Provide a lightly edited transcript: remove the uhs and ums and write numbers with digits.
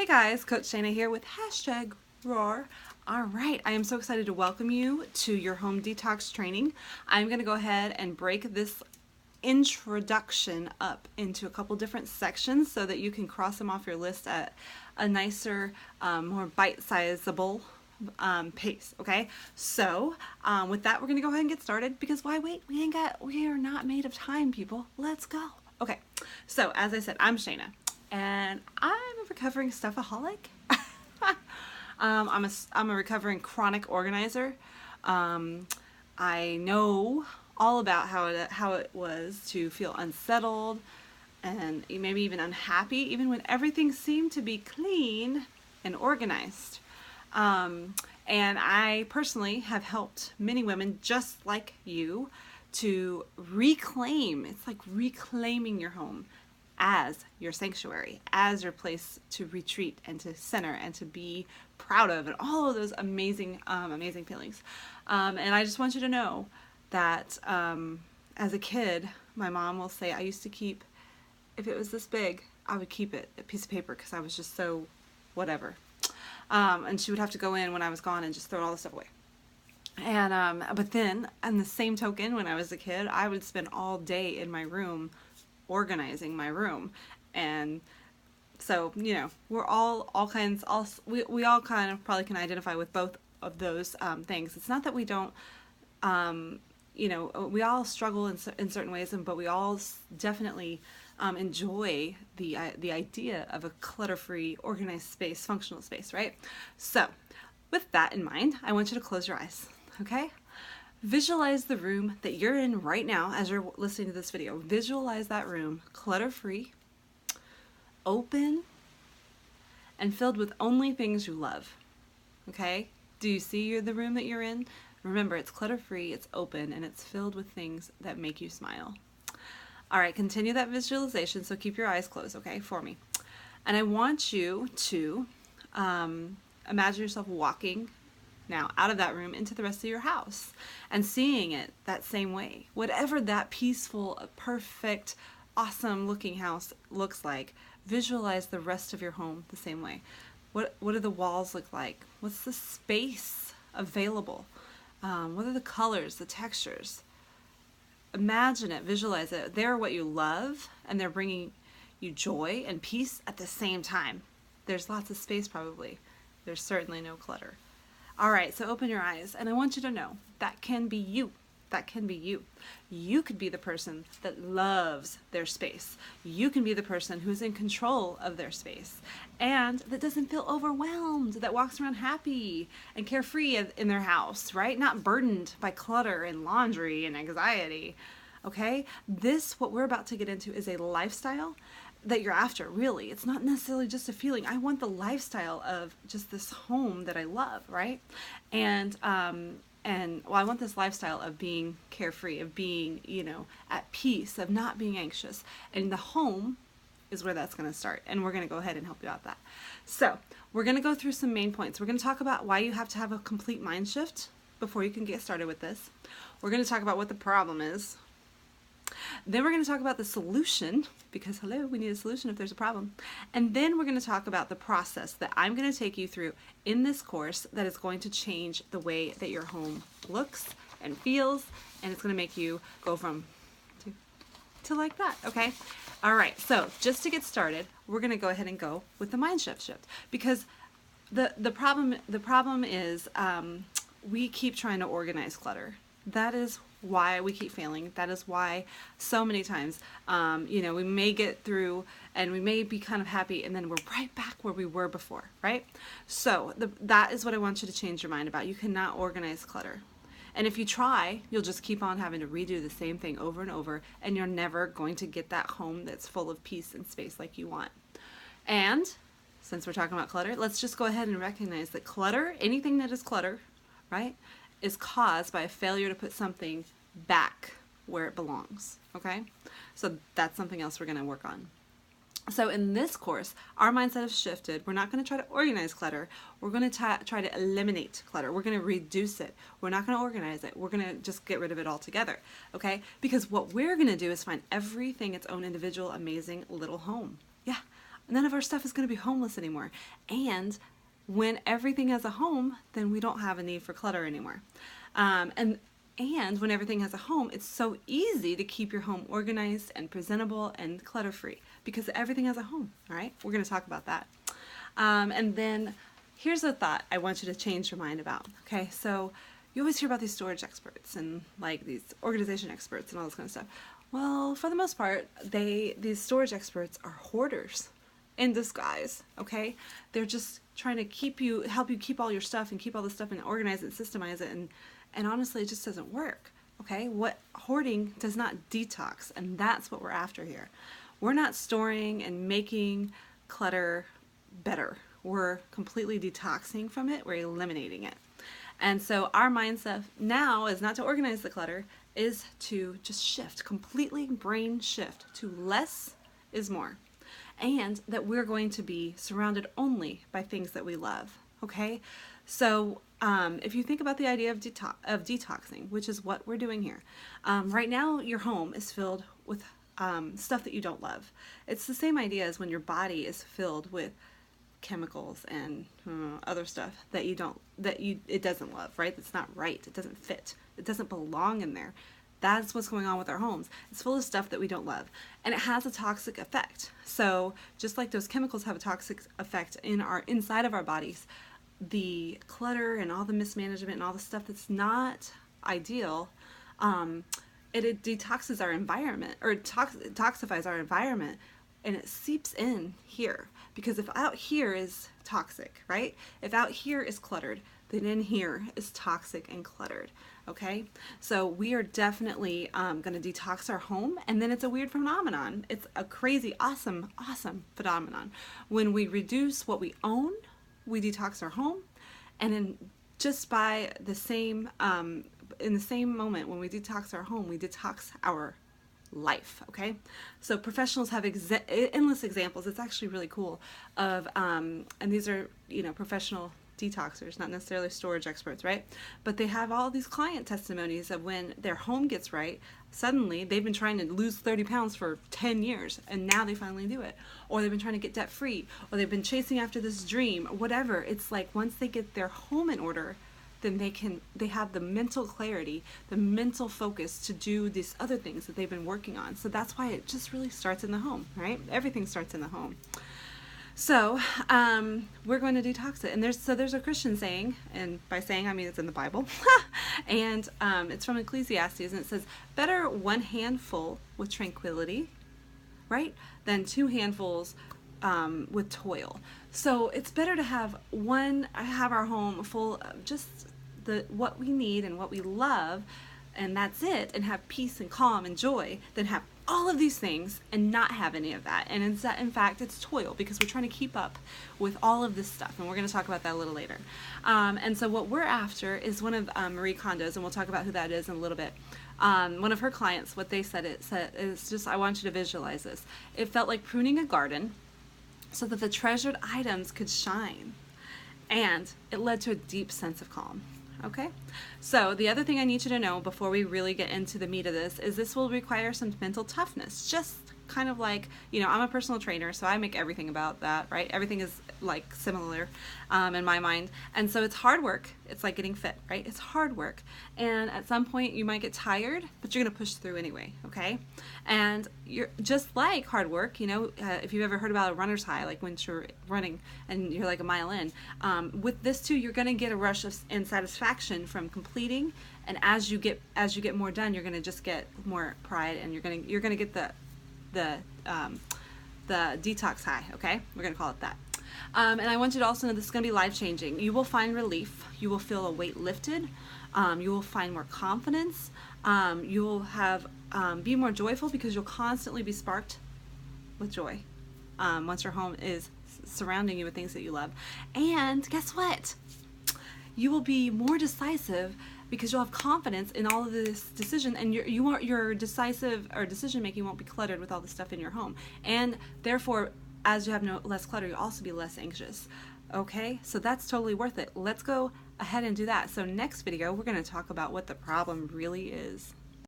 guys, Coach Shana here with #Roar. All right, I am so excited to welcome you to your home detox training. I'm going to go ahead and break this introduction up into a couple different sections so that you can cross them off your list at a nicer, more bite-sizable pace. Okay, so with that, we're going to go ahead and get started because why wait? We are not made of time, people. Let's go. Okay, so as I said, I'm Shana. And I'm a recovering stuffaholic. I'm a recovering chronic organizer. I know all about how it was to feel unsettled and maybe even unhappy, even when everything seemed to be clean and organized. And I personally have helped many women just like you to reclaim. It's like reclaiming your home as your sanctuary, as your place to retreat and to center and to be proud of, and all of those amazing, amazing feelings. And I just want you to know that as a kid, my mom will say I used to keep, if it was this big, I would keep it, a piece of paper, because I was just so whatever. And she would have to go in when I was gone and just throw all the stuff away. And but then, on the same token, when I was a kid, I would spend all day in my room organizing my room. And so, you know, we're we all kind of probably can identify with both of those things. It's not that we don't, you know, we all struggle in certain ways, but we all definitely enjoy the idea of a clutter-free, organized space, functional space, right? So with that in mind, I want you to close your eyes, okay? Visualize the room that you're in right now as you're listening to this video. Visualize that room clutter-free, open, and filled with only things you love. Okay? Do you see the room that you're in? Remember, it's clutter-free, it's open, and it's filled with things that make you smile. All right, continue that visualization, so keep your eyes closed, okay, for me. And I want you to imagine yourself walking now out of that room into the rest of your house and seeing it that same way. Whatever that peaceful, perfect, awesome looking house looks like, visualize the rest of your home the same way. What do the walls look like? What's the space available? What are the colors, the textures? Imagine it, visualize it. They're what you love, and they're bringing you joy and peace at the same time. There's lots of space probably. There's certainly no clutter. All right, so open your eyes, and I want you to know that can be you. That can be you. You could be the person that loves their space. You can be the person who's in control of their space and that doesn't feel overwhelmed, that walks around happy and carefree in their house, right? Not burdened by clutter and laundry and anxiety, okay? What we're about to get into is a lifestyle that you're after, really. It's not necessarily just a feeling. I want the lifestyle of just this home that I love, right? And well, I want this lifestyle of being carefree, of being, you know, at peace, of not being anxious. And the home is where that's going to start. And we're going to go ahead and help you out with that. So we're going to go through some main points. We're going to talk about why you have to have a complete mind shift before you can get started with this. We're going to talk about what the problem is. Then we're going to talk about the solution, because hello, we need a solution if there's a problem. And then we're going to talk about the process that I'm going to take you through in this course that is going to change the way that your home looks and feels, and it's going to make you go from to like that, okay? All right, so just to get started, we're going to go ahead and go with the mind shift, because the problem is we keep trying to organize clutter. That is why we keep failing. That is why so many times, you know, we may get through and we may be kind of happy and then we're right back where we were before, right? So that is what I want you to change your mind about. You cannot organize clutter. And if you try, you'll just keep on having to redo the same thing over and over, and you're never going to get that home that's full of peace and space like you want. And since we're talking about clutter, let's just go ahead and recognize that clutter, anything that is clutter, right, is caused by a failure to put something back where it belongs, okay? So that's something else we're going to work on. So in this course, our mindset has shifted. We're not going to try to organize clutter. We're going to try to eliminate clutter. We're going to reduce it. We're not going to organize it. We're going to just get rid of it altogether, okay? Because what we're going to do is find everything its own individual, amazing little home. Yeah, none of our stuff is going to be homeless anymore. And when everything has a home, then we don't have a need for clutter anymore. And when everything has a home, it's so easy to keep your home organized and presentable and clutter-free because everything has a home, all right? We're going to talk about that. And then here's a thought I want you to change your mind about, okay? So you always hear about these storage experts and like these organization experts and all this kind of stuff. Well, for the most part, these storage experts are hoarders in disguise, okay? They're just trying to help you keep all your stuff and keep all the stuff and organize it, systemize it, and honestly, it just doesn't work, okay? Hoarding does not detox, and that's what we're after here. We're not storing and making clutter better. We're completely detoxing from it. We're eliminating it. And so our mindset now is not to organize the clutter, is to just shift, completely brain shift to less is more. And that we're going to be surrounded only by things that we love, okay? So if you think about the idea of detoxing, which is what we're doing here, right now your home is filled with stuff that you don't love. It's the same idea as when your body is filled with chemicals and other stuff that it doesn't love, right? It's not right. It doesn't fit. It doesn't belong in there. That's what's going on with our homes. It's full of stuff that we don't love, and it has a toxic effect. So just like those chemicals have a toxic effect inside of our bodies, the clutter and all the mismanagement and all the stuff that's not ideal, it detoxes our environment, or toxifies our environment, and it seeps in here. Because if out here is toxic, right? If out here is cluttered, then in here is toxic and cluttered, okay? So we are definitely going to detox our home, and then it's a weird phenomenon. It's a crazy, awesome phenomenon. When we reduce what we own, we detox our home, and then just by the same, in the same moment when we detox our home, we detox our life, okay? So professionals have endless examples. It's actually really cool of, and these are, professional detoxers, not necessarily storage experts, right? But they have all these client testimonies of when their home gets right, suddenly they've been trying to lose 30 pounds for 10 years, and now they finally do it. Or they've been trying to get debt free, or they've been chasing after this dream, or whatever. It's like once they get their home in order, then they have the mental clarity, the mental focus to do these other things that they've been working on. So that's why it just really starts in the home, right? Everything starts in the home. So we're going to detox it. And there's a Christian saying, and by saying I mean it's in the Bible, and it's from Ecclesiastes, and it says, better one handful with tranquility, right, than two handfuls with toil. So it's better to have our home full of just what we need and what we love, and that's it, and have peace and calm and joy, than have all of these things and not have any of that. And in fact, it's toil, because we're trying to keep up with all of this stuff, and we're going to talk about that a little later. And so what we're after is one of Marie Kondo's, and we'll talk about who that is in a little bit. One of her clients, what they said is just, I want you to visualize this. It felt like pruning a garden so that the treasured items could shine, and it led to a deep sense of calm. Okay, so the other thing I need you to know before we really get into the meat of this will require some mental toughness. Just kind of like, I'm a personal trainer, so I make everything about that, right? Everything is like similar in my mind. And so it's hard work. It's like getting fit, right? It's hard work. And at some point you might get tired, but you're going to push through anyway, okay? And you're just like hard work, if you've ever heard about a runner's high, like when you're running and you're like a mile in, with this too, you're going to get a rush and satisfaction from completing. And as you get more done, you're going to just get more pride, and you're going to get the detox high, okay? We're going to call it that. And I want you to also know this is going to be life-changing. You will find relief. You will feel a weight lifted. You will find more confidence. You will be more joyful, because you'll constantly be sparked with joy once your home is surrounding you with things that you love. And guess what? You will be more decisive, because you'll have confidence in all of this decision, and your decisive or decision making won't be cluttered with all the stuff in your home. And therefore, as you have less clutter, you'll also be less anxious. Okay, so that's totally worth it. Let's go ahead and do that. So next video, we're going to talk about what the problem really is.